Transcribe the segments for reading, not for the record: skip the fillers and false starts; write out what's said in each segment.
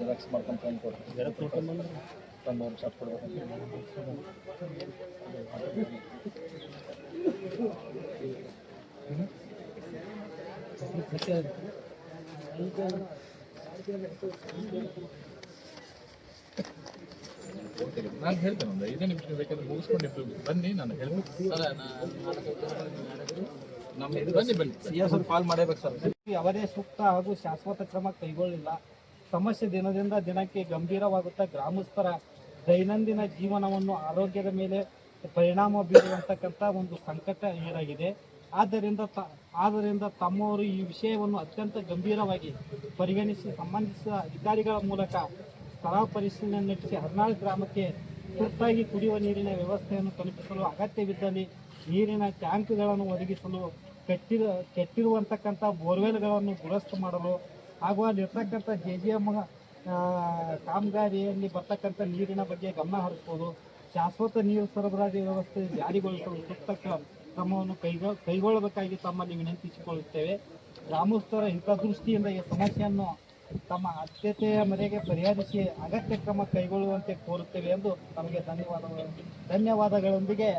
Xerox ಮಾಡ್ಕೊಂಡು ತಂದು ಕೊಡ್ತೀನಿ. ತಂದು ಒಂದು ಶಾಟ್ ಕೊಡ್ಬೇಕು. ನಾನು ಹೇಳ್ತೇನೆ ಒಂದು 5 ನಿಮಿಷ ಬೇಕಾದ್ರೆ ಮುಗಿಸ್ಕೊಂಡು ಬನ್ನಿ. ನಾನು ಹೇಳ್ಬೇಕು ನಮ್ಮ ಇದು ಬನ್ನಿ CS ಕಾಲ್ ಮಾಡಬೇಕು ಸರ್. ಅವರೇ ಸೂಕ್ತ ಹಾಗೂ ಶಾಶ್ವತ ಕ್ರಮ ಕೈಗೊಳ್ಳಿಲ್ಲ. ಸಮಸ್ಯೆ ದಿನದಿಂದ ದಿನಕ್ಕೆ ಗಂಭೀರವಾಗುತ್ತಾ ಗ್ರಾಮಸ್ಥರ ದೈನಂದಿನ ಜೀವನವನ್ನು ಆರೋಗ್ಯದ ಮೇಲೆ ಪರಿಣಾಮ ಬೀರುವಂತಕ್ಕಂಥ ಒಂದು ಸಂಕಟ ಏನಾಗಿದೆ. ಆದ್ದರಿಂದ ತಮ್ಮವರು ಈ ವಿಷಯವನ್ನು ಅತ್ಯಂತ ಗಂಭೀರವಾಗಿ ಪರಿಗಣಿಸಿ ಸಂಬಂಧಿಸಿದ ಅಧಿಕಾರಿಗಳ ಮೂಲಕ ಸ್ಥಳ ಪರಿಶೀಲನೆ ನಡೆಸಿ ಹರ್ನಾಳ್ ಗ್ರಾಮಕ್ಕೆ ತುರ್ತಾಗಿ ಕುಡಿಯುವ ನೀರಿನ ವ್ಯವಸ್ಥೆಯನ್ನು ಕಲ್ಪಿಸಲು, ಅಗತ್ಯವಿದ್ದಲ್ಲಿ ನೀರಿನ ಟ್ಯಾಂಕ್ಗಳನ್ನು ಒದಗಿಸಲು, ಕೆಟ್ಟಿರುವಂತಕ್ಕಂಥ ಬೋರ್ವೆಲ್ಗಳನ್ನು ದುರಸ್ತು ಮಾಡಲು ಹಾಗೂ ಅಲ್ಲಿರ್ತಕ್ಕಂಥ JJM ಕಾಮಗಾರಿಯಲ್ಲಿ ಬರ್ತಕ್ಕಂಥ ನೀರಿನ ಬಗ್ಗೆ ಗಮನ ಹರಿಸುವುದು, ಶಾಶ್ವತ ನೀರು ಸರಬರಾಜು ವ್ಯವಸ್ಥೆ ಜಾರಿಗೊಳಿಸಲು ಸೂಕ್ತ ಕ್ರಮವನ್ನು ಕೈಗೊಳ್ಳಬೇಕಾಗಿ ತಮ್ಮಲ್ಲಿ ವಿನಂತಿಸಿಕೊಳ್ಳುತ್ತೇವೆ. ಗ್ರಾಮಸ್ಥರ ಹಿತದೃಷ್ಟಿಯಿಂದ ಈ ಸಮಸ್ಯೆಯನ್ನು ತಮ್ಮ ಆದ್ಯತೆಯ ಮೇರೆಗೆ ಪರಿಹರಿಸಿ ಅಗತ್ಯ ಕ್ರಮ ಕೈಗೊಳ್ಳುವಂತೆ ಕೋರುತ್ತೇವೆ ಎಂದು ತಮಗೆ ಧನ್ಯವಾದಗಳೊಂದಿಗೆ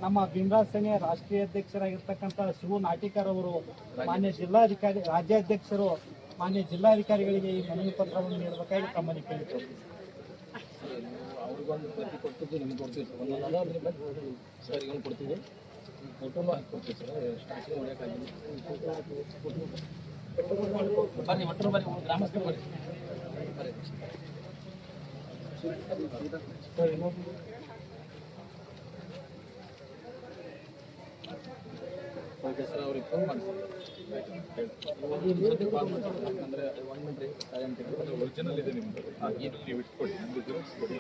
ನಮ್ಮ ಭೀಮರಾಜ್ ಸೇನೆ ರಾಷ್ಟ್ರೀಯ ಅಧ್ಯಕ್ಷರಾಗಿರ್ತಕ್ಕಂಥ ಶಿವು ನಾಟಿಕರ್ ಅವರು ಮಾನ್ಯ ಜಿಲ್ಲಾಧಿಕಾರಿ, ರಾಜ್ಯಾಧ್ಯಕ್ಷರು ಮಾನ್ಯ ಜಿಲ್ಲಾಧಿಕಾರಿಗಳಿಗೆ ಈ ಮನವಿ ಪತ್ರವನ್ನು ನೀಡಬೇಕಾಗಿ ತಮ್ಮಲ್ಲಿ ಕೇಳುತ್ತೇವೆ. ಅವ್ರಿಗೊಂದು ಪ್ರತಿ ಕೊಟ್ಟಿದ್ದು ನಿಮಗೆ ಕೊಡ್ತೀವಿ ಸರ್. ಇವನು ಕೊಡ್ತೀವಿ, ಫೋಟೋನು ಹಾಕಿ ಕೊಡ್ತೀವಿ ಸರ್. ಸ್ಟಾರ್ಟಿಂಗ್ ಹೊಡೆಯೋಕ್ಕಾಗಿಲ್ಲ. ಬನ್ನಿ ಒಟ್ಟರು ಬನ್ನಿ, ಗ್ರಾಮಸ್ಥರು ಬನ್ನಿ. ಸರ್ ಇನ್ನೊಂದು ಓಕೆ ಸರ್, ಅವ್ರಿಗೆ ಫೋನ್ ಮಾಡಿ ಸರ್. ಕಾಲ್ ಮಾಡಿ ಯಾಕಂದರೆ 1 ಮಿನಿಟ್ ರೀ ಒರಿಜಿನಲ್ ಇದೆ ನಿಮ್ಮದು. ಏನು ನೀವು ಇಟ್ಕೊಡಿ, ನಿಮ್ಮದು ಜೆರಾಕ್ಸ್ ಕೊಡಿ.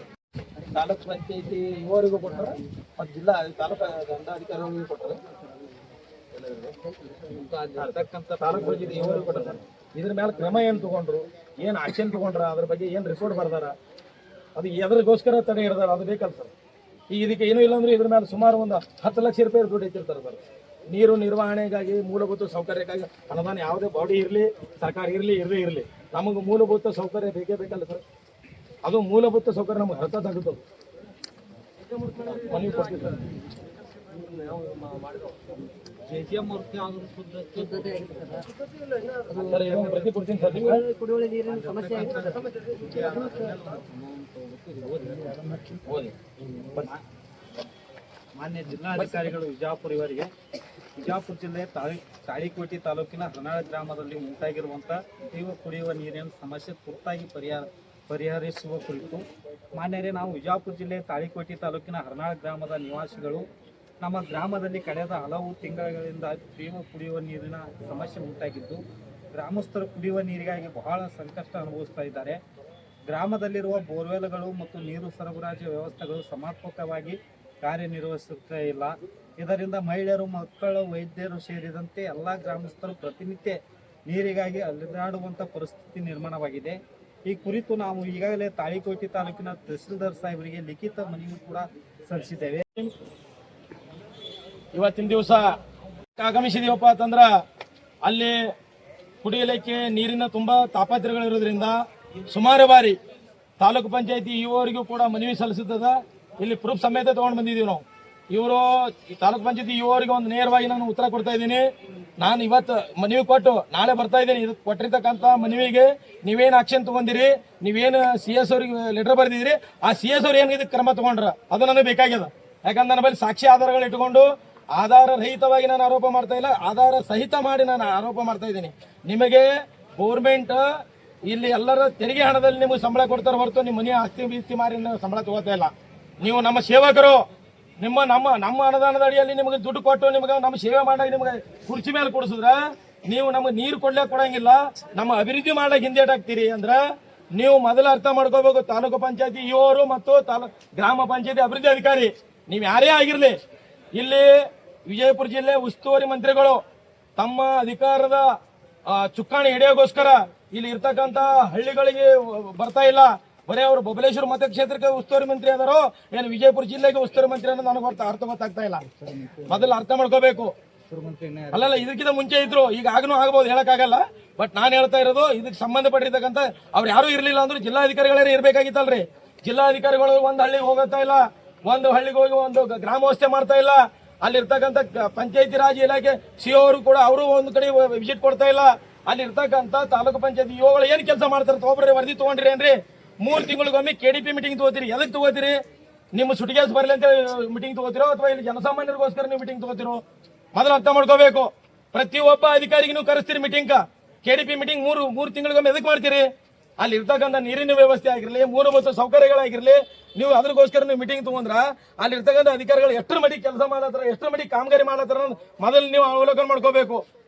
ತಾಲೂಕು ಪಂಚಾಯತಿ ಇವರಿಗೂ ಕೊಟ್ಟರೆ ಮತ್ತು ಜಿಲ್ಲಾ ತಾಲೂಕು ದಂಡಾಧಿಕಾರಿಗಳಿಗೂ ಕೊಟ್ಟರೆ ಅಂತಕ್ಕಂಥ ತಾಲೂಕು ಪಂಚಾಯತಿ ಇವರಿಗೂ ಕೊಟ್ಟರೆ ಇದ್ರ ಮೇಲೆ ಕ್ರಮ ಏನು ತೊಗೊಂಡ್ರು, ಏನು ಆಕ್ಷನ್ ತೊಗೊಂಡ್ರ, ಅದ್ರ ಬಗ್ಗೆ ಏನು ರಿಪೋರ್ಟ್ ಬರ್ದಾರ, ಅದು ಎದ್ರಿಗೋಸ್ಕರ ತಡೆ ಹಿಡ್ದಾರ, ಅದು ಬೇಕಲ್ಲ ಸರ್. ಈಗ ಇದಕ್ಕೆ ಏನೂ ಇಲ್ಲಾಂದ್ರೆ ಇದ್ರ ಮೇಲೆ ಸುಮಾರು ಒಂದು 10 ಲಕ್ಷ ರೂಪಾಯಿ ದುಡ್ಡು ಇಟ್ಟಿರ್ತಾರೆ ಸರ್. ನೀರು ನಿರ್ವಹಣೆಗಾಗಿ ಮೂಲಭೂತ ಸೌಕರ್ಯಕ್ಕಾಗಿ ಅನುದಾನ ಯಾವುದೇ ಬಾಡಿ ಇರಲಿ, ಸರ್ಕಾರ ಇರಲಿ ಇರಲಿ ನಮಗೆ ಮೂಲಭೂತ ಸೌಕರ್ಯ ಬೇಕೇ ಬೇಕಲ್ಲ ಸರ್. ಅದು ಮೂಲಭೂತ ಸೌಕರ್ಯ ನಮ್ಗೆ ಹರತಾಗುತ್ತೆ. ಮನವಿ ಕೊಡ್ತೀವಿ ಸರ್. JJM ಪ್ರತಿ ಕೊಡ್ತೀನಿ ಸರ್. ಕುಡಿಯುವ ನೀರಿನ ಸಮಸ್ಯೆ ಮಾನ್ಯ ಜಿಲ್ಲಾಧಿಕಾರಿಗಳು ವಿಜಯಪುರ ಇವರಿಗೆ ವಿಜಯಪುರ ಜಿಲ್ಲೆ ತಾಳಿಕೋಟೆ ತಾಲೂಕಿನ ಹರ್ನಾಳ್ ಗ್ರಾಮದಲ್ಲಿ ಉಂಟಾಗಿರುವಂಥ ತೀವ್ರ ಕುಡಿಯುವ ನೀರಿನ ಸಮಸ್ಯೆ ತುರ್ತಾಗಿ ಪರಿಹರಿಸುವ ಕುರಿತು ಮಾನ್ಯರೇ, ನಾವು ವಿಜಯಪುರ ಜಿಲ್ಲೆ ತಾಳಿಕೋಟೆ ತಾಲೂಕಿನ ಹರ್ನಾಳ್ ಗ್ರಾಮದ ನಿವಾಸಿಗಳು ನಮ್ಮ ಗ್ರಾಮದಲ್ಲಿ ಕಳೆದ ಹಲವು ತಿಂಗಳುಗಳಿಂದ ತೀವ್ರ ಕುಡಿಯುವ ನೀರಿನ ಸಮಸ್ಯೆ ಉಂಟಾಗಿದ್ದು ಗ್ರಾಮಸ್ಥರು ಕುಡಿಯುವ ನೀರಿಗಾಗಿ ಬಹಳ ಸಂಕಷ್ಟ ಅನುಭವಿಸ್ತಾ ಇದ್ದಾರೆ. ಗ್ರಾಮದಲ್ಲಿರುವ ಬೋರ್ವೆಲ್ಗಳು ಮತ್ತು ನೀರು ಸರಬರಾಜು ವ್ಯವಸ್ಥೆಗಳು ಸಮರ್ಪಕವಾಗಿ ಕಾರ್ಯನಿರ್ವಹಿಸುತ್ತಾ ಇಲ್ಲ. ಇದರಿಂದ ಮಹಿಳೆಯರು, ಮಕ್ಕಳು, ವೈದ್ಯರು ಸೇರಿದಂತೆ ಎಲ್ಲ ಗ್ರಾಮಸ್ಥರು ಪ್ರತಿನಿತ್ಯ ನೀರಿಗಾಗಿ ಅಲೆದಾಡುವಂಥ ಪರಿಸ್ಥಿತಿ ನಿರ್ಮಾಣವಾಗಿದೆ. ಈ ಕುರಿತು ನಾವು ಈಗಾಗಲೇ ತಾಳಿಕೋಟೆ ತಾಲೂಕಿನ ತಹಸೀಲ್ದಾರ್ ಸಾಹೇಬರಿಗೆ ಲಿಖಿತ ಮನವಿ ಕೂಡ ಸಲ್ಲಿಸಿದ್ದೇವೆ. ಇವತ್ತಿನ ದಿವಸ ಆಗಮಿಸಿದೀವಪ್ಪ ಅಂತಂದ್ರೆ ಅಲ್ಲಿ ಕುಡಿಯಲಿಕ್ಕೆ ನೀರಿನ ತುಂಬ ತಾಪತ್ರಗಳಿರೋದ್ರಿಂದ ಸುಮಾರು ಬಾರಿ ತಾಲೂಕು ಪಂಚಾಯತಿ ಇವರಿಗೂ ಕೂಡ ಮನವಿ ಸಲ್ಲಿಸುತ್ತದ. ಇಲ್ಲಿ ಪ್ರೂಫ್ ಸಮೇತ ತೊಗೊಂಡು ಬಂದಿದ್ದೀವಿ ನಾವು. ಇವರು ತಾಲೂಕು ಪಂಚಾಯತಿ ಇವರಿಗೆ ಒಂದು ನೇರವಾಗಿ ನಾನು ಉತ್ತರ ಕೊಡ್ತಾ ಇದ್ದೀನಿ. ನಾನು ಇವತ್ತು ಮನವಿ ಕೊಟ್ಟು ನಾಳೆ ಬರ್ತಾ ಇದ್ದೀನಿ. ಇದು ಕೊಟ್ಟಿರ್ತಕ್ಕಂಥ ಮನವಿಗೆ ನೀವೇನು ಆಕ್ಷನ್ ತೊಗೊಂಡಿರಿ, ನೀವೇನು CS ಅವ್ರಿಗೆ ಲೆಟರ್ ಬರೆದಿದ್ದೀರಿ, ಆ CS ಅವ್ರು ಏನು ಇದಕ್ಕೆ ಕ್ರಮ ತೊಗೊಂಡ್ರ ಅದು ನನಗೆ ಬೇಕಾಗ್ಯದ. ಯಾಕಂದ್ರೆ ನನ್ನ ಬಳಿ ಸಾಕ್ಷಿ ಆಧಾರಗಳು ಇಟ್ಕೊಂಡು ಆಧಾರ ರಹಿತವಾಗಿ ನಾನು ಆರೋಪ ಮಾಡ್ತಾ ಇಲ್ಲ, ಆಧಾರ ಸಹಿತ ಮಾಡಿ ನಾನು ಆರೋಪ ಮಾಡ್ತಾ ಇದ್ದೀನಿ. ನಿಮಗೆ ಗೌರ್ಮೆಂಟ್ ಇಲ್ಲಿ ಎಲ್ಲರ ತೆರಿಗೆ ಹಣದಲ್ಲಿ ನಿಮಗೆ ಸಂಬಳ ಕೊಡ್ತಾರೆ ಹೊರತು ನಿಮ್ಮ ಮನೆ ಆಸ್ತಿ ಬೀಸ್ತಿ ಮಾರಿ ಸಂಬಳ ತಗೋತಾ ಇಲ್ಲ. ನೀವು ನಮ್ಮ ಸೇವಕರು, ನಮ್ಮ ಅನುದಾನದ ಅಡಿಯಲ್ಲಿ ನಿಮಗೆ ದುಡ್ಡು ಕೊಟ್ಟು ನಿಮಗೆ ನಮ್ಮ ಸೇವೆ ಮಾಡಾಗ ನಿಮಗೆ ಕುರ್ಚಿ ಮೇಲೆ ಕೊಡಿಸಿದ್ರೆ ನೀವು ನಮಗೆ ನೀರು ಕೊಡ್ಲಿಕ್ಕೆ ಕೊಡಂಗಿಲ್ಲ, ನಮ್ಮ ಅಭಿವೃದ್ಧಿ ಮಾಡಕ್ಕೆ ಹಿಂದೇಟಾಗ್ತೀರಿ ಅಂದ್ರೆ ನೀವು ಮೊದಲು ಅರ್ಥ ಮಾಡ್ಕೋಬೇಕು. ತಾಲೂಕು ಪಂಚಾಯತಿ ಇವರು ಮತ್ತು ಗ್ರಾಮ ಪಂಚಾಯತಿ ಅಭಿವೃದ್ಧಿ ಅಧಿಕಾರಿ ನೀವು ಯಾರೇ ಆಗಿರಲಿ, ಇಲ್ಲಿ ವಿಜಯಪುರ ಜಿಲ್ಲೆ ಉಸ್ತುವಾರಿ ಮಂತ್ರಿಗಳು ತಮ್ಮ ಅಧಿಕಾರದ ಚುಕ್ಕಾಣಿ ಹಿಡಿಯೋಗೋಸ್ಕರ ಇಲ್ಲಿ ಇರ್ತಕ್ಕಂಥ ಹಳ್ಳಿಗಳಿಗೆ ಬರ್ತಾ ಇಲ್ಲ. ಬರೀ ಅವರು ಬಬಲೇಶ್ವರ ಮತಕ್ಷೇತ್ರಕ್ಕೆ ಉಸ್ತುವಾರಿ ಮಂತ್ರಿ ಆದಾರೋ ಏನು ವಿಜಯಪುರ ಜಿಲ್ಲೆಗೆ ಉಸ್ತುವಾರಿ ಮಂತ್ರಿ ಅನ್ನೋದು ನನಗೆ ಅರ್ಥ ಗೊತ್ತಾಗ್ತಾ ಇಲ್ಲ. ಮೊದಲು ಅರ್ಥ ಮಾಡ್ಕೋಬೇಕು. ಅಲ್ಲಲ್ಲ ಇದಕ್ಕಿಂತ ಮುಂಚೆ ಇದ್ರು, ಈಗ ಆಗನೂ ಆಗ್ಬೋದು, ಹೇಳಕ್ಕಾಗಲ್ಲ. ಬಟ್ ನಾನು ಹೇಳ್ತಾ ಇರೋದು ಇದಕ್ಕೆ ಸಂಬಂಧಪಟ್ಟಿರ್ತಕ್ಕಂಥ ಅವ್ರು ಯಾರು ಇರ್ಲಿಲ್ಲ ಅಂದ್ರೆ ಜಿಲ್ಲಾಧಿಕಾರಿಗಳೇ ಇರ್ಬೇಕಾಗಿತ್ತಲ್ರಿ. ಜಿಲ್ಲಾಧಿಕಾರಿಗಳು ಒಂದು ಹಳ್ಳಿಗೆ ಹೋಗ್ತಾ ಇಲ್ಲ, ಒಂದು ಹಳ್ಳಿಗೆ ಹೋಗಿ ಒಂದು ಗ್ರಾಮವ್ಯವಸ್ಥೆ ಮಾಡ್ತಾ ಇಲ್ಲ. ಅಲ್ಲಿರ್ತಕ್ಕಂಥ ಪಂಚಾಯತಿ ರಾಜ್ ಇಲಾಖೆ ಸಿ ಅವರು ಕೂಡ ಅವರು ಒಂದು ಕಡೆ ವಿಸಿಟ್ ಕೊಡ್ತಾ ಇಲ್ಲ. ಅಲ್ಲಿ ಇರ್ತಕ್ಕಂಥ ತಾಲೂಕು ಪಂಚಾಯತಿ ಇವುಗಳು ಏನ್ ಕೆಲಸ ಮಾಡ್ತಾರೆ? ತಗೊಬ್ರಿ ವರದಿ ತಗೊಂಡ್ರಿ ಏನ್ರಿ? 3 ತಿಂಗಳಿಗೊಮ್ಮೆ KDP ಮೀಟಿಂಗ್ ತಗೋತೀರಿ. ಎದಕ್ಕೆ ತಗೋತೀರಿ? ನಿಮ್ಮ ಸುಟಿಗ್ಯಾಸ್ ಬರಲಿ ಅಂತ ಮೀಟಿಂಗ್ ತಗೋತಿರೋ ಅಥವಾ ಇಲ್ಲಿ ಜನಸಾಮಾನ್ಯರಿಗೋಸ್ಕರ ನೀವು ಮೀಟಿಂಗ್ ತಗೋತಿರೋ? ಮೊದಲು ಅರ್ಥ ಮಾಡ್ಕೋಬೇಕು. ಪ್ರತಿಯೊಬ್ಬ ಅಧಿಕಾರಿಗೆ ನೀವು ಕರೆಸ್ತೀರಿ ಮೀಟಿಂಗ್. KDP ಮೀಟಿಂಗ್ ಮೂರು ತಿಂಗಳಿಗೊಮ್ಮೆ ಎದಕ್ಕೆ ಮಾಡ್ತೀರಿ? ಅಲ್ಲಿ ಇರ್ತಕ್ಕಂಥ ನೀರಿನ ವ್ಯವಸ್ಥೆ ಆಗಿರಲಿ, ಮೂಲಭೂತ ಸೌಕರ್ಯಗಳಾಗಿರ್ಲಿ, ನೀವು ಅದ್ರಗೋಸ್ಕರ ನೀವು ಮೀಟಿಂಗ್ ತಗೊಂಡ್ರ ಅಲ್ಲಿ ಇರ್ತಕ್ಕಂಥ ಅಧಿಕಾರಿಗಳು ಎಷ್ಟರ ಮಟ್ಟಿಗೆ ಕೆಲಸ ಮಾಡತ್ತಾರ, ಎಷ್ಟರ ಮಟ್ಟಿಗೆ ಕಾಮಗಾರಿ ಮಾಡತ್ತಾರ ಮೊದಲು ನೀವು ಅವಲೋಕನ ಮಾಡ್ಕೋಬೇಕು.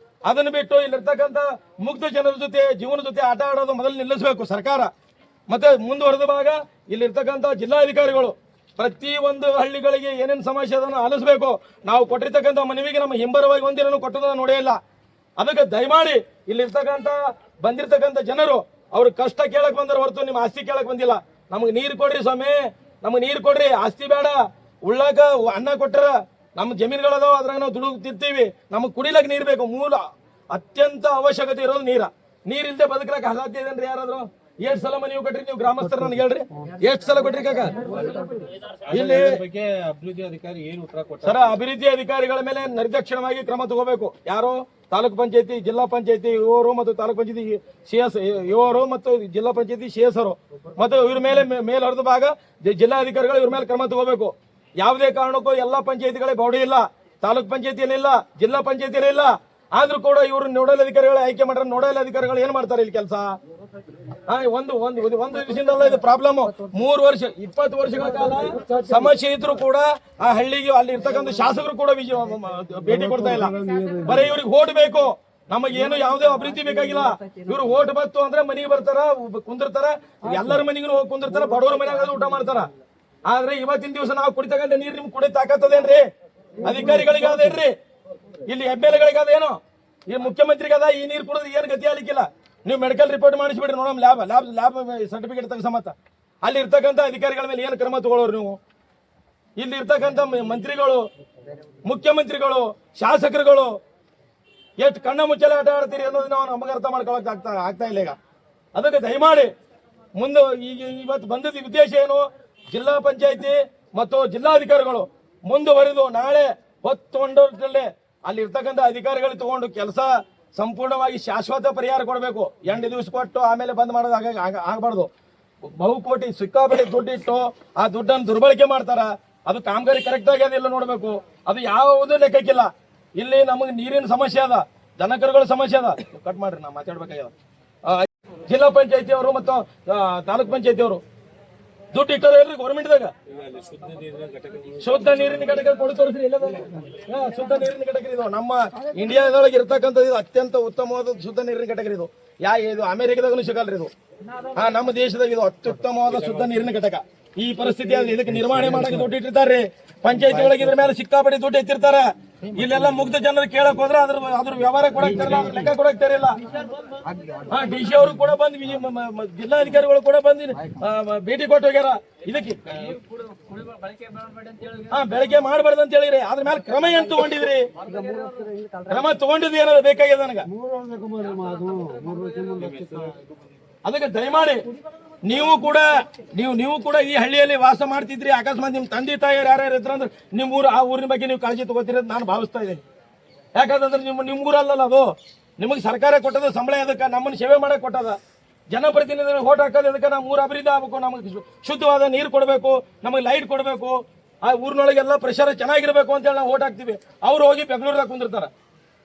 ಅದನ್ನು ಬಿಟ್ಟು ಇಲ್ಲಿರ್ತಕ್ಕಂಥ ಮುಗ್ಧ ಜನರ ಜೊತೆ ಜೀವನ ಜೊತೆ ಆಟ ಆಡೋದು ಮೊದಲು ನಿಲ್ಲಿಸಬೇಕು ಸರ್ಕಾರ. ಮತ್ತೆ ಮುಂದುವರೆದ ಭಾಗ ಇಲ್ಲಿರ್ತಕ್ಕಂಥ ಜಿಲ್ಲಾಧಿಕಾರಿಗಳು ಪ್ರತಿ ಒಂದು ಹಳ್ಳಿಗಳಿಗೆ ಏನೇನು ಸಮಸ್ಯೆ ಅದನ್ನು ಆಲಿಸಬೇಕು. ನಾವು ಕೊಟ್ಟಿರ್ತಕ್ಕಂಥ ಮನವಿಗೆ ನಮ್ಮ ಹಿಂಬರವಾಗಿ ಒಂದಿನ ಕೊಟ್ಟದನ್ನ ನೋಡೇ ಇಲ್ಲ. ಅದಕ್ಕೆ ದಯಮಾಡಿ ಇಲ್ಲಿರ್ತಕ್ಕಂಥ ಬಂದಿರ್ತಕ್ಕಂಥ ಜನರು ಅವ್ರ ಕಷ್ಟ ಕೇಳಕ್ ಬಂದ್ರೆ ಹೊರತು ನಿಮ್ಮ ಆಸ್ತಿ ಕೇಳಕ್ ಬಂದಿಲ್ಲ. ನಮಗೆ ನೀರು ಕೊಡ್ರಿ ಸ್ವಾಮಿ, ನಮಗೆ ನೀರು ಕೊಡ್ರಿ, ಆಸ್ತಿ ಬೇಡ. ಉಳ್ಳಾಕ ಅನ್ನ ಕೊಟ್ಟರ ನಮ್ಮ ಜಮೀನುಗಳದಾವ, ಅದ್ರಾಗ ನಾವು ದುಡಿದು ತಿಂತೀವಿ. ನಮಗೆ ಕುಡಿಲಕ್ಕೆ ನೀರು ಬೇಕು. ಮೂಲ ಅತ್ಯಂತ ಅವಶ್ಯಕತೆ ಇರೋದು ನೀರಿಲ್ಲದೆ ಬದುಕಲಕ್ಕೆ ಅಸಾಧ್ಯ ಇದೇನ್ರಿ? ಯಾರಾದ್ರು ಎಷ್ಟು ಸಲ ಮನೆ ಕೊಟ್ರಿ ನೀವು ಗ್ರಾಮಸ್ಥರು? ನನಗೆ ಹೇಳ್ರಿ, ಎಷ್ಟು ಸಲ ಕೊಟ್ರಿ ಕಾಕ? ಇಲ್ಲಿ ಅಭಿವೃದ್ಧಿ ಅಧಿಕಾರಿ ಏನು ಉತ್ತರ ಕೊಡ್ತಾರೆ ಸರ? ಅಭಿವೃದ್ಧಿ ಅಧಿಕಾರಿಗಳ ಮೇಲೆ ನಿರ್ದಾಕ್ಷಿಣ್ಯವಾಗಿ ಕ್ರಮ ತಗೋಬೇಕು. ಯಾರು? ತಾಲೂಕು ಪಂಚಾಯತಿ, ಜಿಲ್ಲಾ ಪಂಚಾಯತಿ ಇವರು ಮತ್ತು ತಾಲೂಕು ಪಂಚಾಯತಿ CS ಇವರು ಮತ್ತು ಜಿಲ್ಲಾ ಪಂಚಾಯತಿ CS ಅವರು ಮತ್ತು ಇವ್ರ ಮೇಲೆ ಹೊರದ ಭಾಗ ಜಿಲ್ಲಾಧಿಕಾರಿಗಳು ಇವ್ರ ಮೇಲೆ ಕ್ರಮ ತಗೋಬೇಕು. ಯಾವುದೇ ಕಾರಣಕ್ಕೂ ಎಲ್ಲಾ ಪಂಚಾಯತಿಗಳೇ ಬೌಡಿ ಇಲ್ಲ, ತಾಲೂಕ್ ಪಂಚಾಯತಿಯಲ್ಲಿ ಇಲ್ಲ, ಜಿಲ್ಲಾ ಪಂಚಾಯತಿಯಲ್ಲಿ ಇಲ್ಲ. ಆದ್ರೂ ಕೂಡ ಇವರು ನೋಡಲ್ ಅಧಿಕಾರಿಗಳು ಆಯ್ಕೆ ಮಾಡ್ರೆ ನೋಡಲ್ ಅಧಿಕಾರಿಗಳು ಏನ್ ಮಾಡ್ತಾರೆ ಇಲ್ಲಿ ಕೆಲಸ? ಒಂದು ದಿವಸದಿಂದಲ್ಲ ಇದು ಪ್ರಾಬ್ಲಮ್. 3 ವರ್ಷ 20 ವರ್ಷಗಳ ಕಾಲ ಸಮಸ್ಯೆ ಇದ್ರು ಕೂಡ ಆ ಹಳ್ಳಿಗೆ ಅಲ್ಲಿ ಇರ್ತಕ್ಕಂಥ ಶಾಸಕರು ಕೂಡ ಭೇಟಿ ಕೊಡ್ತಾ ಇಲ್ಲ. ಬರೀ ಇವ್ರಿಗೆ ಓಟ್ ಬೇಕು, ನಮಗೇನು ಯಾವುದೇ ಅಭಿವೃದ್ಧಿ ಬೇಕಾಗಿಲ್ಲ. ಇವ್ರು ಓಟ್ ಬತ್ತು ಅಂದ್ರೆ ಮನೆಗೆ ಬರ್ತಾರ, ಕುಂದಿರ್ತಾರ, ಎಲ್ಲರ ಮನೆಗೂ ಹೋಗಿ ಕುಂದಿರ್ತಾರ, ಬಡವರ ಮನೆಯಾಗ ಊಟ ಮಾಡ್ತಾರ. ಆದ್ರೆ ಇವತ್ತಿನ ದಿವಸ ನಾವು ಕುಡಿತಕ್ಕಂಥ ನೀರು ನಿಮ್ಗೆ ಕುಡಿ ತಾಕತ್ತದೇನ್ರಿ? ಅಧಿಕಾರಿಗಳಿಗೆ ಅದೇನ್ರಿ? ಇಲ್ಲಿ MLA ಅದೇನು? ಈ ಮುಖ್ಯಮಂತ್ರಿಗೆ ಅದ? ಈ ನೀರು ಕುಡಿದ್ರೆ ಏನು ಗತಿ ಆಗ್ಲಿಕ್ಕಿಲ್ಲ. ನೀವು ಮೆಡಿಕಲ್ ರಿಪೋರ್ಟ್ ಮಾಡಿಸ್ಬಿಡ್ರಿ ನೋಡಮ್, ಲ್ಯಾಬ್ ಸರ್ಟಿಫಿಕೇಟ್ ತಗಸಮತ್ತ. ಅಲ್ಲಿ ಇರ್ತಕ್ಕಂಥ ಅಧಿಕಾರಿಗಳ ಮೇಲೆ ಏನು ಕ್ರಮ ತಗೊಳ್ಳೋರು ನೀವು? ಇಲ್ಲಿ ಇರ್ತಕ್ಕಂಥ ಮಂತ್ರಿಗಳು, ಮುಖ್ಯಮಂತ್ರಿಗಳು, ಶಾಸಕರುಗಳು ಎಷ್ಟು ಕಣ್ಣ ಮುಚ್ಚಲೆ ಆಟ ಆಡ್ತೀರಿ ಅನ್ನೋದು ನಾವು ನಮಗೆ ಅರ್ಥ ಮಾಡ್ಕೊಳಕ್ ಆಗ್ತಾ ಇಲ್ಲ ಈಗ. ಅದಕ್ಕೆ ದಯಮಾಡಿ ಮುಂದೆ ಈಗ ಇವತ್ತು ಬಂದಿದ್ದ ಉದ್ದೇಶ ಏನು? ಜಿಲ್ಲಾ ಪಂಚಾಯತಿ ಮತ್ತು ಜಿಲ್ಲಾಧಿಕಾರಿಗಳು ಮುಂದುವರೆದು ನಾಳೆ ಹೊತ್ತೊಂಡಲ್ಲೇ ಅಲ್ಲಿ ಇರ್ತಕ್ಕಂಥ ಅಧಿಕಾರಿಗಳು ತಗೊಂಡು ಕೆಲಸ ಸಂಪೂರ್ಣವಾಗಿ ಶಾಶ್ವತ ಪರಿಹಾರ ಕೊಡಬೇಕು. 2 ದಿವಸ ಕೊಟ್ಟು ಆಮೇಲೆ ಬಂದ್ ಮಾಡೋದು ಆಗಬಾರ್ದು. ಬಹುಕೋಟಿ ಸಿಕ್ಕಾಪಟ್ಟೆ ದುಡ್ಡಿಟ್ಟು ಆ ದುಡ್ಡನ್ನು ದುರ್ಬಳಕೆ ಮಾಡ್ತಾರ. ಅದು ಕಾಮಗಾರಿ ಕರೆಕ್ಟ್ ಆಗಿ ಅದೆಲ್ಲ ನೋಡ್ಬೇಕು. ಅದು ಯಾವುದೂ ಲೆಕ್ಕಕ್ಕಿಲ್ಲ. ಇಲ್ಲಿ ನಮಗೆ ನೀರಿನ ಸಮಸ್ಯೆ ಅದ, ದನಕರುಗಳ ಸಮಸ್ಯೆ ಅದ. ಕಟ್ ಮಾಡ್ರಿ, ನಾ ಮಾತಾಡ್ಬೇಕಾಗ್ಯದ. ಜಿಲ್ಲಾ ಪಂಚಾಯತಿ ಅವರು ಮತ್ತು ತಾಲೂಕ್ ಪಂಚಾಯತಿ ಅವರು ದುಡ್ಡು ಇಟ್ಟದ ಇಲ್ರಿ ಗೌರ್ಮೆಂಟ್ದಾಗ? ಶುದ್ಧ ನೀರಿನ ಘಟಕ ಕೊಡು ತೋರಿಸ್ರಿ. ಎಲ್ಲ ಶುದ್ಧ ನೀರಿನ ಘಟಕ ಇದು ನಮ್ಮ ಇಂಡಿಯಾದೊಳಗೆ ಇರ್ತಕ್ಕಂಥದ್ದು. ಇದು ಅತ್ಯಂತ ಉತ್ತಮವಾದ ಶುದ್ಧ ನೀರಿನ ಘಟಕ ಇದು. ಇದು ಅಮೆರಿಕದಾಗೂ ಸಿಗಲ್ರಿ ಇದು. ನಮ್ಮ ದೇಶದಾಗ ಇದು ಅತ್ಯುತ್ತಮವಾದ ಶುದ್ಧ ನೀರಿನ ಘಟಕ. ಈ ಪರಿಸ್ಥಿತಿ ಇದಕ್ಕೆ ನಿರ್ವಹಣೆ ಮಾಡಕ್ಕೆ ದುಡ್ಡು ಇಟ್ಟಿರ್ತಾರೆ. ಪಂಚಾಯತಿ ಒಳಗೆ ಇದ್ರ ಮೇಲೆ ಸಿಕ್ಕಾಪಟ್ಟೆ ದುಡ್ಡು ಎತ್ತಿರ್ತಾರ. ಇಲ್ಲೆಲ್ಲ ಮುಗ್ಧ ಜನರು ಕೇಳಕ್ ಹೋದ್ರೆ ಅದ್ರ ವ್ಯವಹಾರ ಕೊಡಕ್ತಾರಲ್ಲ, ಅದ್ರ ಲೆಕ್ಕ ಕೊಡಕ್ತಾರಿಲ್ಲ. DC ಅವರು ಕೂಡ ಬಂದು, ಜಿಲ್ಲಾಧಿಕಾರಿಗಳು ಕೂಡ ಬಂದು ಭೇಟಿ ಕೊಟ್ಟು ಹೋಗ್ಯಾರ. ಇದಕ್ಕೆ ಬೆಳಗ್ಗೆ ಮಾಡಬಾರ್ದು ಅಂತ ಹೇಳಿರಿ. ಅದ್ರ ಮೇಲೆ ಕ್ರಮ ಏನ್ ತಗೊಂಡಿದ್ರಿ? ಕ್ರಮ ತಗೊಂಡಿದ್ದು ಏನಾದ್ರು ಬೇಕಾಗಿದೆ ನನಗ? ಅದಕ್ಕೆ ದಯಮಾಡಿ ನೀವು ಕೂಡ ಈ ಹಳ್ಳಿಯಲ್ಲಿ ವಾಸ ಮಾಡ್ತಿದ್ರಿ. ಅಕಸ್ಮಾತ್ ನಿಮ್ ತಂದೆ ತಾಯಿಯರು ಯಾರ್ಯಾರು ಇದ್ರಂದ್ರೆ ನಿಮ್ಮ ಆ ಊರಿನ ಬಗ್ಗೆ ನೀವು ಕಾಳಜಿ ತಗೋತೀರಿ ಅಂತ ನಾನು ಭಾವಿಸ್ತಾ ಇದ್ದೀನಿ. ಯಾಕಂತಂದ್ರೆ ನಿಮ್ಮ ಊರಲ್ಲಲ್ಲ ಅದು. ನಿಮಗೆ ಸರ್ಕಾರ ಕೊಟ್ಟದ ಸಂಬಳ ಅದಕ್ಕೆ, ನಮ್ಮನ್ನು ಸೇವೆ ಮಾಡಕ್ ಕೊಟ್ಟದ. ಜನಪ್ರತಿನಿಧಿಗಳು ಓಟ್ ಹಾಕೋದು ಅದಕ್ಕೆ ನಮ್ಮ ಊರು ಅಭಿವೃದ್ಧಿ ಆಗಬೇಕು, ನಮಗೆ ಶುದ್ಧವಾದ ನೀರು ಕೊಡಬೇಕು, ನಮಗೆ ಲೈಟ್ ಕೊಡಬೇಕು, ಆ ಊರಿನೊಳಗೆಲ್ಲ ಪ್ರೆಷರ್ ಚೆನ್ನಾಗಿರ್ಬೇಕು ಅಂತೇಳಿ ನಾವು ಓಟ್ ಹಾಕ್ತಿವಿ. ಅವ್ರು ಹೋಗಿ ಬೆಂಗಳೂರಾಗ ಕುಂದಿರ್ತಾರ.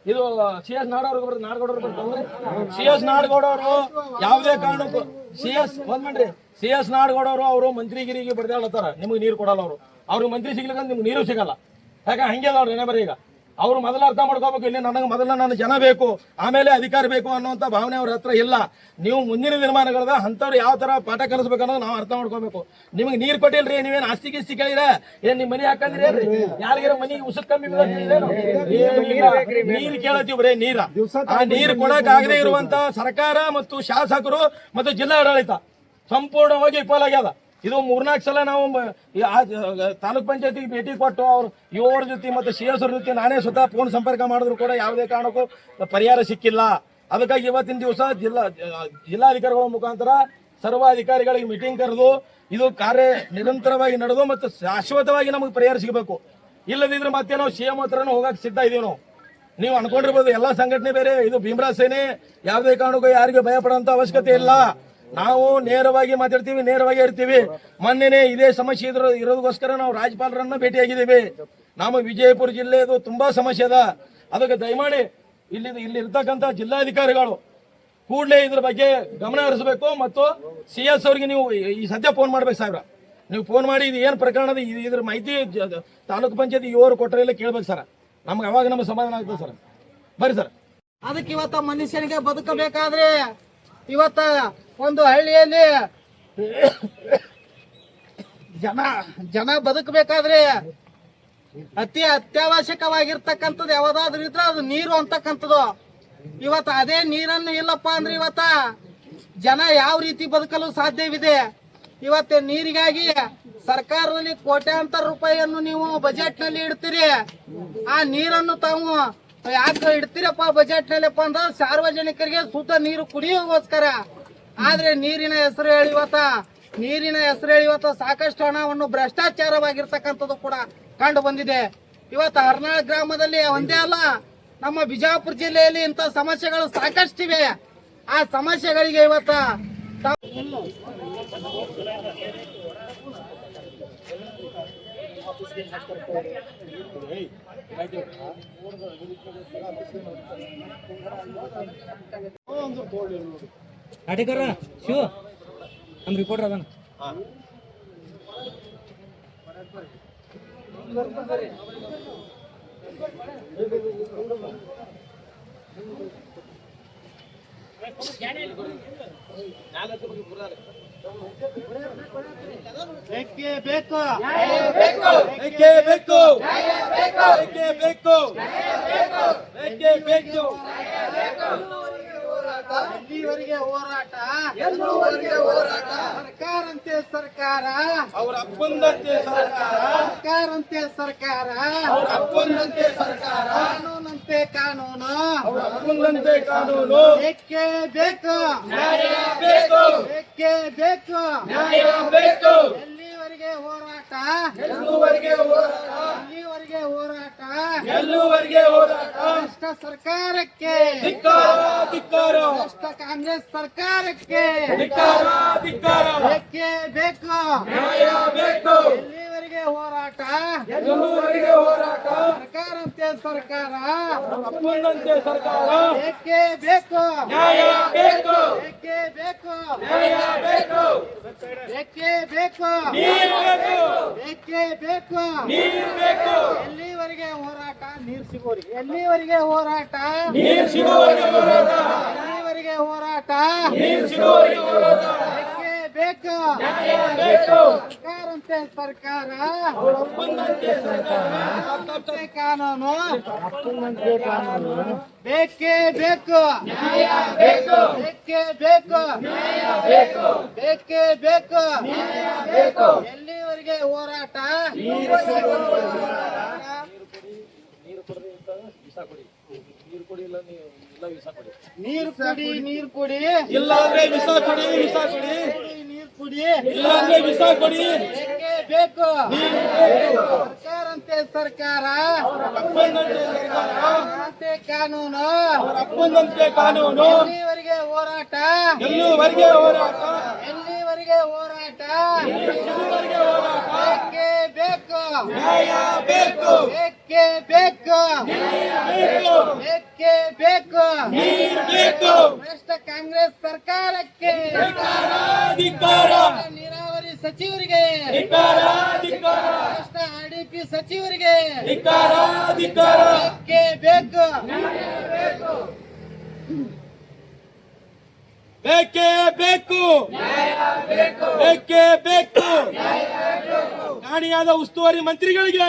ಇದು CS ನಾಡಗೌಡರು ಬರ್ತಾರೆ. CS ನಾಡಗೌಡರು ಯಾವುದೇ ಕಾರಣಕ್ಕೂ CS ನಾಡಗೌಡರು ಅವರು ಮಂತ್ರಿಗಿರಿಗೆ ಬಡ್ದಾಡ್ತಾರ. ನಿಮ್ಗೆ ನೀರು ಕೊಡಲ್ಲ ಅವರು. ಅವ್ರಿಗೆ ಮಂತ್ರಿ ಸಿಗ್ಲಿಕ್ಕೆ ನಿಮ್ಗೆ ನೀರು ಸಿಗಲ್ಲ. ಯಾಕೆ ಹಂಗೆ ಅವ್ರು ಏನೇ ಬರೀ ಈಗ ಅವ್ರು ಮೊದಲ ಅರ್ಥ ಮಾಡ್ಕೋಬೇಕು. ಇಲ್ಲಿ ನನಗೆ ಮೊದಲ ನನ್ನ ಜನ ಬೇಕು, ಆಮೇಲೆ ಅಧಿಕಾರ ಬೇಕು ಅನ್ನುವಂಥ ಭಾವನೆ ಅವ್ರ ಹತ್ರ ಇಲ್ಲ. ನೀವು ಮುಂದಿನ ನಿರ್ಮಾಣಗಳದ ಅಂಥವ್ರು ಯಾವ ತರ ಪಾಠ ಕಲಿಸ್ಬೇಕು ಅನ್ನೋದು ನಾವು ಅರ್ಥ ಮಾಡ್ಕೋಬೇಕು. ನಿಮಗೆ ನೀರು ಕೊಟ್ಟಿಲ್ರಿ, ನೀವೇನು ಆಸ್ತಿ ಗಿಸ್ತಿ ಕೇಳಿರ? ಏನ್ ನಿಮ್ಮ ಮನೆ ಹಾಕಂದ್ರಿ? ಯಾರಿಗಾರ ಮನಿ ಉಸುಕ್ ಕಮ್ಮಿ ನೀರು ಕೇಳತ್ತೀವಿ, ಬರೀ ನೀರ. ಆ ನೀರು ಕೊಡಕ್ ಆಗದೆ ಇರುವಂತ ಸರ್ಕಾರ ಮತ್ತು ಶಾಸಕರು ಮತ್ತು ಜಿಲ್ಲಾಡಳಿತ ಸಂಪೂರ್ಣವಾಗಿ ವಿಫಲ ಆಗ್ಯದ. ಇದು 3-4 ಸಲ ನಾವು ತಾಲೂಕ್ ಪಂಚಾಯತಿಗೆ ಭೇಟಿ ಕೊಟ್ಟು ಅವ್ರು ಇವ್ರ ಜೊತೆ ಮತ್ತು CS ಅವ್ರ ಜೊತೆ ನಾನೇ ಸ್ವತಃ ಫೋನ್ ಸಂಪರ್ಕ ಮಾಡಿದ್ರು ಕೂಡ ಯಾವುದೇ ಕಾರಣಕ್ಕೂ ಪರಿಹಾರ ಸಿಕ್ಕಿಲ್ಲ. ಅದಕ್ಕಾಗಿ ಇವತ್ತಿನ ದಿವಸ ಜಿಲ್ಲಾಧಿಕಾರಿಗಳ ಮುಖಾಂತರ ಸರ್ವ ಅಧಿಕಾರಿಗಳಿಗೆ ಮೀಟಿಂಗ್ ಕರೆದು ಇದು ಕಾರ್ಯ ನಿರಂತರವಾಗಿ ನಡೆದು ಮತ್ತು ಶಾಶ್ವತವಾಗಿ ನಮಗೆ ಪರಿಹಾರ ಸಿಗಬೇಕು. ಇಲ್ಲದಿದ್ರೆ ಮತ್ತೆ ನಾವು CM ಹತ್ರನೂ ಹೋಗಕ್ಕೆ ಸಿದ್ಧ ಇದೀವಿ ನಾವು. ನೀವು ಅನ್ಕೊಂಡಿರ್ಬೋದು ಎಲ್ಲ ಸಂಘಟನೆ ಬೇರೆ, ಇದು ಭೀಮರಾಜ್ ಸೇನೆ, ಯಾವುದೇ ಕಾರಣಕ್ಕೂ ಯಾರಿಗೂ ಭಯ ಪಡುವಂತ ಅವಶ್ಯಕತೆ ಇಲ್ಲ. ನಾವು ನೇರವಾಗಿ ಮಾತಾಡ್ತೀವಿ, ನೇರವಾಗಿ ಇರ್ತೀವಿ. ಮೊನ್ನೆನೇ ಇದೇ ಸಮಸ್ಯೆ ಇರೋದಕ್ಕೋಸ್ಕರ ನಾವು ರಾಜ್ಯಪಾಲರನ್ನ ಭೇಟಿಯಾಗಿದ್ದೀವಿ. ನಮ್ಮ ವಿಜಯಪುರ ಜಿಲ್ಲೆದು ತುಂಬಾ ಸಮಸ್ಯೆ ಅದ. ಅದಕ್ಕೆ ದಯಮಾಡಿ ಇಲ್ಲಿ ಇರ್ತಕ್ಕಂಥ ಜಿಲ್ಲಾಧಿಕಾರಿಗಳು ಕೂಡಲೇ ಇದ್ರ ಬಗ್ಗೆ ಗಮನ ಹರಿಸಬೇಕು ಮತ್ತು CS ಅವ್ರಿಗೆ ನೀವು ಈ ಸದ್ಯ ಫೋನ್ ಮಾಡ್ಬೇಕು ಸಾಹೇಬ್ರ. ನೀವು ಫೋನ್ ಮಾಡಿ ಇದು ಏನು ಪ್ರಕರಣದ ಇದ್ರ ಮಾಹಿತಿ ತಾಲೂಕು ಪಂಚಾಯತಿ ಇವರು ಕೊಟ್ಟರೆ ಇಲ್ಲ ಕೇಳ್ಬೇಕು ಸರ್. ನಮ್ಗೆ ಅವಾಗ ನಮ್ಗೆ ಸಮಾಧಾನ ಆಗ್ತದೆ ಸರ್. ಬರ್ರಿ ಸರ್. ಅದಕ್ಕೆ ಇವತ್ತ ಮನುಷ್ಯನಿಗೆ ಬದುಕಬೇಕಾದ್ರೆ ಇವತ್ತ ಒಂದು ಹಳ್ಳಿಯಲ್ಲಿ ಜನ ಬದುಕಬೇಕಾದ್ರೆ ಅತಿ ಅತ್ಯವಶ್ಯಕವಾಗಿರ್ತಕ್ಕಂಥದ್ದು ಯಾವ್ದಾದ್ರು ಇದ್ರೆ ಅದು ನೀರು ಅಂತಕ್ಕಂಥದ್ದು. ಇವತ್ತು ಅದೇ ನೀರನ್ನು ಇಲ್ಲಪ್ಪ ಅಂದ್ರೆ ಇವತ್ತ ಜನ ಯಾವ ರೀತಿ ಬದುಕಲು ಸಾಧ್ಯವಿದೆ? ಇವತ್ತು ನೀರಿಗಾಗಿ ಸರ್ಕಾರದಲ್ಲಿ ಕೋಟ್ಯಾಂತರ ರೂಪಾಯಿಯನ್ನು ನೀವು ಬಜೆಟ್ ನಲ್ಲಿ ಇಡ್ತೀರಿ. ಆ ನೀರನ್ನು ತಾವು ಯಾಕೆ ಇಡ್ತೀರಪ್ಪ ಬಜೆಟ್ ನಲ್ಲಿಪ್ಪ ಅಂದ್ರೆ ಸಾರ್ವಜನಿಕರಿಗೆ ಶುದ್ಧ ನೀರು ಕುಡಿಯೋಗೋಸ್ಕರ. ಆದ್ರೆ ನೀರಿನ ಹೆಸರು ಹೇಳಿ ಇವತ್ತ ಸಾಕಷ್ಟು ಹಣವನ್ನು ಭ್ರಷ್ಟಾಚಾರವಾಗಿರ್ತಕ್ಕಂಥದ್ದು ಕೂಡ ಕಂಡು ಬಂದಿದೆ. ಇವತ್ತು ಹರ್ನಾಳ್ ಗ್ರಾಮದಲ್ಲಿ ಒಂದೇ ಅಲ್ಲ, ನಮ್ಮ ಬಿಜಾಪುರ ಜಿಲ್ಲೆಯಲ್ಲಿ ಇಂಥ ಸಮಸ್ಯೆಗಳು ಸಾಕಷ್ಟಿವೆ. ಆ ಸಮಸ್ಯೆಗಳಿಗೆ ಇವತ್ತ ಅಡಿಗರ ಶಿವ ನಮ್ಮ ರಿಪೋರ್ಟರ್ ಅದನ್ನ ಬೇಕೇ ಬೇಕು ಎಲ್ಲಿವರೆಗೆ ಹೋರಾಟ ಸರ್ಕಾರಂತೆ ಸರ್ಕಾರ ಅವ್ರ ಅಪ್ಪಂದಂತೆ ಸರ್ಕಾರ ಕಾನೂನಂತೆ ಕಾನೂನು ಅವ್ರ ಅಪ್ಪಂದಂತೆ ಕಾನೂನು ಬೇಕೇ ಬೇಕು ಎಲ್ಲಿವರೆಗೆ ಹೋರಾಟ ಭ್ರಷ್ಟ ಸರ್ಕಾರಕ್ಕೆ ಭ್ರಷ್ಟ ಕಾಂಗ್ರೆಸ್ ಸರ್ಕಾರಕ್ಕೆ ಬೇಕೇ ಬೇಕು ಎಲ್ಲಿವರೆಗೆ ಹೋರಾಟ ಸರ್ಕಾರಂತೆ ಸರ್ಕಾರ ಬೇಕೇ ಬೇಕು ಎಲ್ಲಿವರೆಗೆ ಹೋರಾಟ ನೀರು ಸಿಗೋರಿಗೆ ಎಲ್ಲಿವರೆಗೆ ಹೋರಾಟ ಬೇಕೇ ಬೇಕು ಸರ್ಕಾರಂತೆ ಸರ್ಕಾರ ಕಾನೂನು ಬೇಕೇ ಬೇಕು ಎಲ್ಲಿವರೆಗೆ ಹೋರಾಟ ನೀರು ಕುಡಿ ಇಲ್ಲಾಂದ್ರೆ ವಿಸ ಕೊಡಿ ನೀರು ಕುಡಿ ಇಲ್ಲಾಂದ್ರೆ ವಿಸ ಕೊಡಿ ಬೇಕೇ ಬೇಕು ಸರ್ಕಾರಂತೆ ಸರ್ಕಾರ ಅಪ್ಪಂದಂತೆ ಕಾನೂನು ಎಲ್ಲಿವರೆಗೆ ಹೋರಾಟ ಬೇಕೇ ಬೇಕು ಭ್ರಷ್ಟ ಕಾಂಗ್ರೆಸ್ ಸರ್ಕಾರಕ್ಕೆ ನೀರಾವರಿ ಸಚಿವರಿಗೆ ಭ್ರಷ್ಟ RDP ಸಚಿವರಿಗೆ ಬೇಕೇ ಬೇಕು ಕಾಣಿಯಾದ ಉಸ್ತುವಾರಿ ಮಂತ್ರಿಗಳಿಗೆ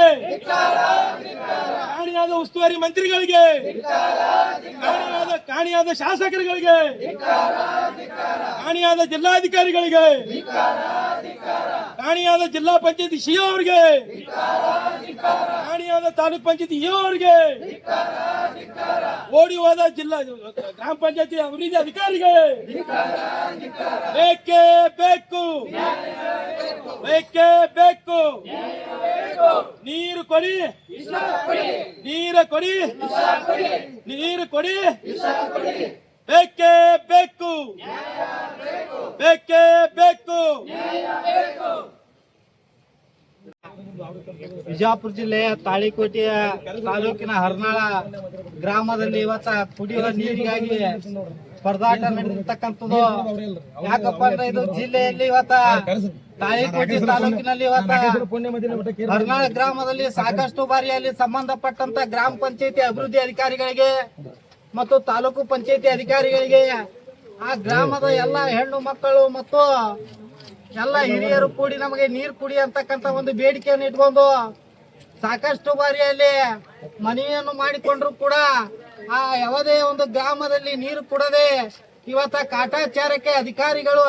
ಕಾಣಿಯಾದ ಉಸ್ತುವಾರಿ ಮಂತ್ರಿಗಳಿಗೆ, ಕಾಣಿಯಾದ ಶಾಸಕರುಗಳಿಗೆ, ಕಾಣಿಯಾದ ಜಿಲ್ಲಾಧಿಕಾರಿಗಳಿಗೆ, ಕಾಣಿಯಾದ ಜಿಲ್ಲಾ ಪಂಚಾಯತಿ ಸಿಇಒ ಅವರಿಗೆ, ಕಾಣಿಯಾದ ತಾಲೂಕ್ ಪಂಚಾಯತಿ ಇಒ ಅವರಿಗೆ, ಓಡಿ ಹೋದ ಜಿಲ್ಲಾ ಗ್ರಾಮ ಪಂಚಾಯತಿ ಅಭಿವೃದ್ಧಿ ಅಧಿಕಾರಿಗೆ ಬೇಕೇ ಬೇಕು, ಬೇಕೇ ಬೇಕು. ನೀರು ಕೊಡಿ, ನೀರು ಕೊಡಿ, ನೀರು ಕೊಡಿ, ಬೇಕೇ ಬೇಕು, ಬೇಕೇ ಬೇಕು. ವಿಜಯಪುರ ಜಿಲ್ಲೆಯ ತಾಳಿಕೋಟೆಯ ತಾಲೂಕಿನ ಹರ್ನಾಳ ಗ್ರಾಮದಲ್ಲಿ ಇವತ್ತ ಕುಡಿಯುವ ನೀರಿಗಾಗಿ ಪರದಾಟ ನಡೆದಿರ್ತಕ್ಕಂಥದ್ದು. ಯಾಕಪ್ಪ ಅಂದ್ರೆ ಇದು ಜಿಲ್ಲೆಯಲ್ಲಿ ಇವತ್ತ ತಾಳಿಕೋಟೆ ತಾಲೂಕಿನಲ್ಲಿ ಇವತ್ತ ಹರ್ನಾಳ ಗ್ರಾಮದಲ್ಲಿ ಸಾಕಷ್ಟು ಬಾರಿ ಅಲ್ಲಿ ಸಂಬಂಧಪಟ್ಟಂತ ಗ್ರಾಮ ಪಂಚಾಯತಿ ಅಭಿವೃದ್ಧಿ ಅಧಿಕಾರಿಗಳಿಗೆ ಮತ್ತು ತಾಲೂಕು ಪಂಚಾಯತಿ ಅಧಿಕಾರಿಗಳಿಗೆ ಆ ಗ್ರಾಮದ ಎಲ್ಲ ಹೆಣ್ಣು ಮಕ್ಕಳು ಮತ್ತು ಎಲ್ಲ ಹಿರಿಯರು ಕೂಡಿ ನಮಗೆ ನೀರು ಕುಡಿ ಅಂತಕ್ಕಂಥ ಒಂದು ಬೇಡಿಕೆಯನ್ನು ಇಟ್ಕೊಂಡು ಸಾಕಷ್ಟು ಬಾರಿಯಲ್ಲಿ ಮನವಿಯನ್ನು ಮಾಡಿಕೊಂಡ್ರು ಕೂಡ ಆ ಯಾವುದೇ ಒಂದು ಗ್ರಾಮದಲ್ಲಿ ನೀರು ಕುಡದೆ ಇವತ್ತ ಕಾಟಾಚಾರಕ್ಕೆ ಅಧಿಕಾರಿಗಳು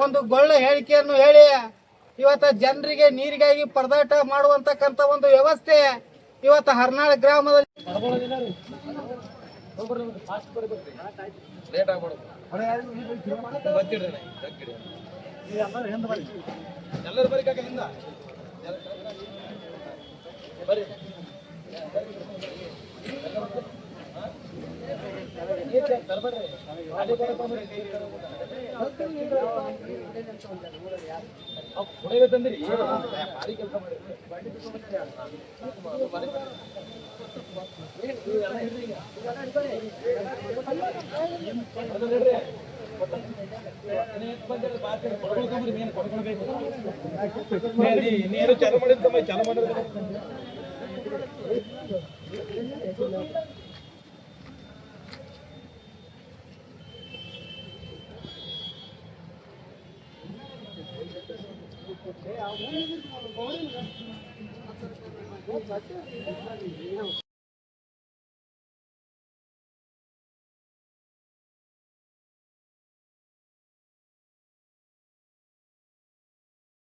ಒಂದು ಗೊಳ್ಳೆ ಹೇಳಿಕೆಯನ್ನು ಹೇಳಿ ಇವತ್ತ ಜನರಿಗೆ ನೀರಿಗಾಗಿ ಪರದಾಟ ಮಾಡುವಂತಕ್ಕಂಥ ಒಂದು ವ್ಯವಸ್ಥೆ ಇವತ್ತ ಹರ್ನಾಳ ಗ್ರಾಮದಲ್ಲಿ ಎಲ್ಲರೂ ಬರೀ ಕಾಕಲಿಂದ ಬರ್ರಿ. ತಂದಿರಿ ಭಾರಿ ಕೆಲಸ ನೀರು ಚಾಲು ಮಾಡಿರ್ತಮ್ಮ, ಚಾಲು ಮಾಡಿದ್ರೆ